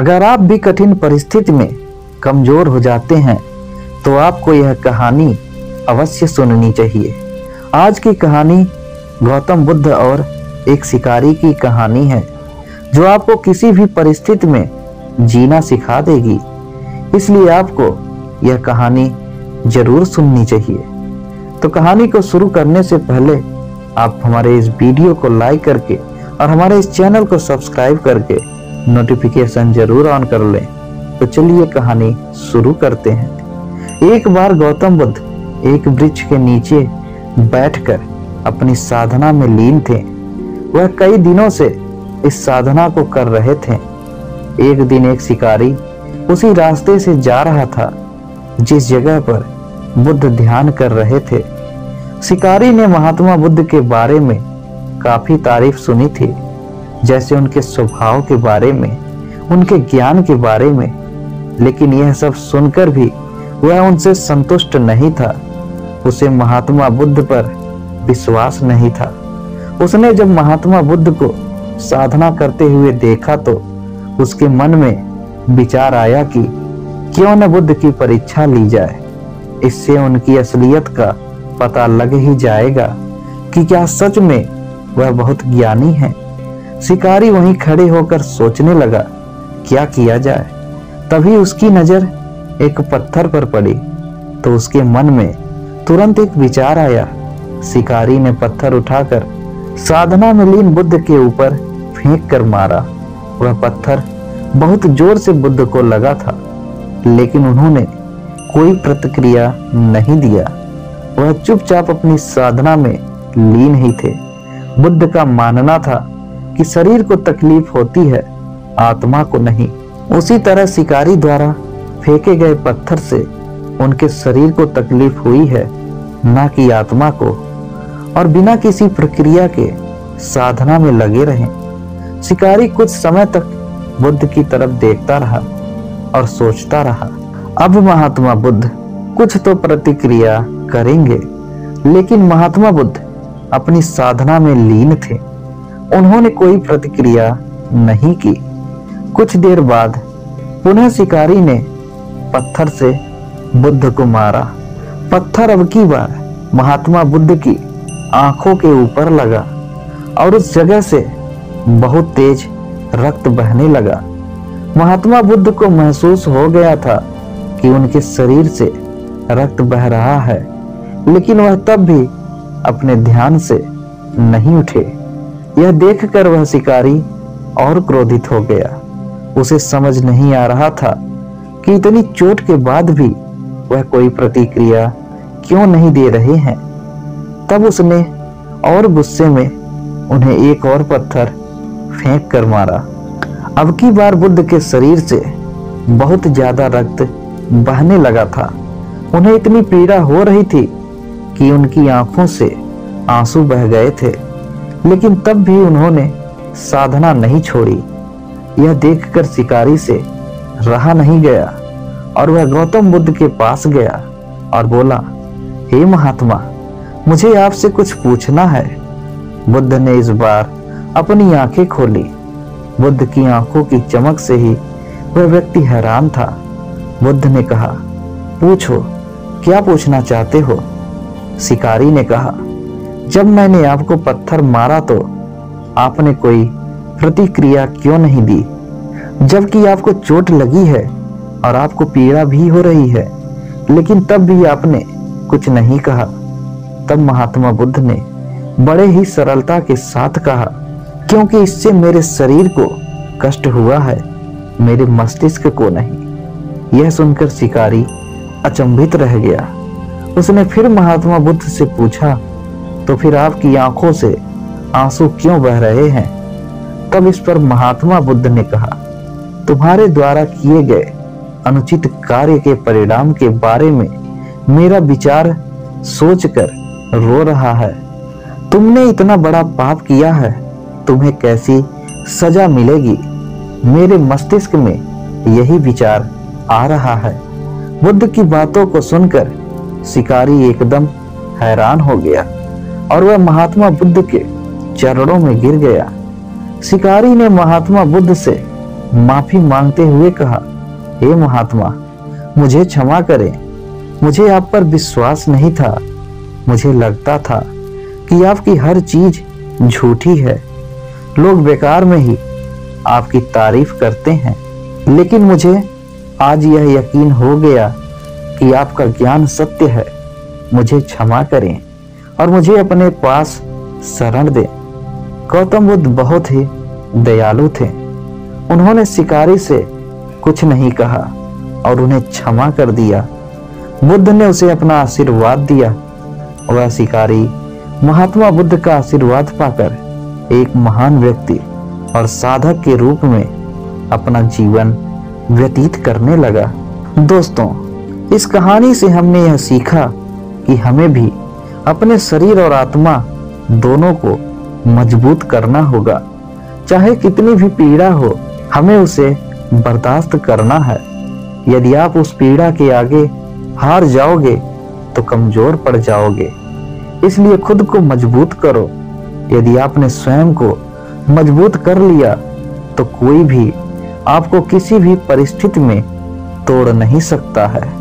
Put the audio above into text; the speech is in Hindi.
अगर आप भी कठिन परिस्थिति में कमजोर हो जाते हैं तो आपको यह कहानी अवश्य सुननी चाहिए। आज की कहानी गौतम बुद्ध और एक शिकारी की कहानी है जो आपको किसी भी परिस्थिति में जीना सिखा देगी। इसलिए आपको यह कहानी जरूर सुननी चाहिए। तो कहानी को शुरू करने से पहले आप हमारे इस वीडियो को लाइक करके और हमारे इस चैनल को सब्सक्राइब करके नोटिफिकेशन जरूर ऑन कर लें। तो चलिए कहानी शुरू करते हैं। एक बार गौतम बुद्ध एक वृक्ष के नीचे बैठकर अपनी साधना में लीन थे। वह कई दिनों से इस साधना को कर रहे थे। एक दिन एक शिकारी उसी रास्ते से जा रहा था जिस जगह पर बुद्ध ध्यान कर रहे थे। शिकारी ने महात्मा बुद्ध के बारे में काफी तारीफ सुनी थी, जैसे उनके स्वभाव के बारे में, उनके ज्ञान के बारे में। लेकिन यह सब सुनकर भी वह उनसे संतुष्ट नहीं था। उसे महात्मा बुद्ध पर विश्वास नहीं था। उसने जब महात्मा बुद्ध को साधना करते हुए देखा तो उसके मन में विचार आया कि क्यों न बुद्ध की परीक्षा ली जाए। इससे उनकी असलियत का पता लग ही जाएगा कि क्या सच में वह बहुत ज्ञानी है। शिकारी वहीं खड़े होकर सोचने लगा क्या किया जाए। तभी उसकी नजर एक पत्थर पर पड़ी तो उसके मन में तुरंत एक विचार आया। शिकारी ने पत्थर उठाकर साधना में लीन बुद्ध के ऊपर फेंक कर मारा। वह पत्थर बहुत जोर से बुद्ध को लगा था, लेकिन उन्होंने कोई प्रतिक्रिया नहीं दिया। वह चुपचाप अपनी साधना में लीन ही थे। बुद्ध का मानना था कि शरीर को तकलीफ होती है, आत्मा को नहीं। उसी तरह शिकारी द्वारा फेंके गए पत्थर से उनके शरीर को तकलीफ हुई है, ना कि आत्मा को। और बिना किसी प्रक्रिया के साधना में लगे रहे। शिकारी कुछ समय तक बुद्ध की तरफ देखता रहा और सोचता रहा, अब महात्मा बुद्ध कुछ तो प्रतिक्रिया करेंगे। लेकिन महात्मा बुद्ध अपनी साधना में लीन थे। उन्होंने कोई प्रतिक्रिया नहीं की। कुछ देर बाद पुनः शिकारी ने पत्थर से बुद्ध को मारा। पत्थर अब की बार महात्मा बुद्ध की आंखों के ऊपर लगा और उस जगह से बहुत तेज रक्त बहने लगा। महात्मा बुद्ध को महसूस हो गया था कि उनके शरीर से रक्त बह रहा है, लेकिन वह तब भी अपने ध्यान से नहीं उठे। यह देखकर वह शिकारी और क्रोधित हो गया। उसे समझ नहीं आ रहा था कि इतनी चोट के बाद भी वह कोई प्रतिक्रिया क्यों नहीं दे रहे हैं। तब उसने और गुस्से में उन्हें एक और पत्थर फेंक कर मारा। अब की बार बुद्ध के शरीर से बहुत ज्यादा रक्त बहने लगा था। उन्हें इतनी पीड़ा हो रही थी कि उनकी आंखों से आंसू बह गए थे, लेकिन तब भी उन्होंने साधना नहीं छोड़ी। यह देखकर शिकारी से रहा नहीं गया और वह गौतम बुद्ध के पास गया और बोला, हे महात्मा, मुझे आपसे कुछ पूछना है। बुद्ध ने इस बार अपनी आंखें खोली। बुद्ध की आंखों की चमक से ही वह व्यक्ति हैरान था। बुद्ध ने कहा, पूछो, क्या पूछना चाहते हो? शिकारी ने कहा, जब मैंने आपको पत्थर मारा तो आपने कोई प्रतिक्रिया क्यों नहीं दी, जबकि आपको चोट लगी है और आपको पीड़ा भी हो रही है, लेकिन तब भी आपने कुछ नहीं कहा। तब महात्मा बुद्ध ने बड़े ही सरलता के साथ कहा, क्योंकि इससे मेरे शरीर को कष्ट हुआ है, मेरे मस्तिष्क को नहीं। यह सुनकर शिकारी अचंभित रह गया। उसने फिर महात्मा बुद्ध से पूछा, तो फिर आपकी आंखों से आंसू क्यों बह रहे हैं? तब इस पर महात्मा बुद्ध ने कहा, तुम्हारे द्वारा किए गए अनुचित कार्य के परिणाम के बारे में मेरा विचार सोचकर रो रहा है। तुमने इतना बड़ा पाप किया है, तुम्हें कैसी सजा मिलेगी? मेरे मस्तिष्क में यही विचार आ रहा है। बुद्ध की बातों को सुनकर शिकारी एकदम हैरान हो गया और वह महात्मा बुद्ध के चरणों में गिर गया। शिकारी ने महात्मा बुद्ध से माफी मांगते हुए कहा, हे महात्मा, मुझे क्षमा करें। मुझे आप पर विश्वास नहीं था। मुझे लगता था कि आपकी हर चीज झूठी है। लोग बेकार में ही आपकी तारीफ करते हैं। लेकिन मुझे आज यह यकीन हो गया कि आपका ज्ञान सत्य है। मुझे क्षमा करें और मुझे अपने पास शरण दें। गौतम बुद्ध बहुत ही दयालु थे। उन्होंने शिकारी से कुछ नहीं कहा और उन्हें क्षमा कर दिया। बुद्ध ने उसे अपना आशीर्वाद दिया। वह शिकारी महात्मा बुद्ध का आशीर्वाद पाकर एक महान व्यक्ति और साधक के रूप में अपना जीवन व्यतीत करने लगा। दोस्तों, इस कहानी से हमने यह सीखा कि हमें भी अपने शरीर और आत्मा दोनों को मजबूत करना होगा। चाहे कितनी भी पीड़ा हो, हमें उसे बर्दाश्त करना है। यदि आप उस पीड़ा के आगे हार जाओगे तो कमजोर पड़ जाओगे। इसलिए खुद को मजबूत करो। यदि आपने स्वयं को मजबूत कर लिया तो कोई भी आपको किसी भी परिस्थिति में तोड़ नहीं सकता है।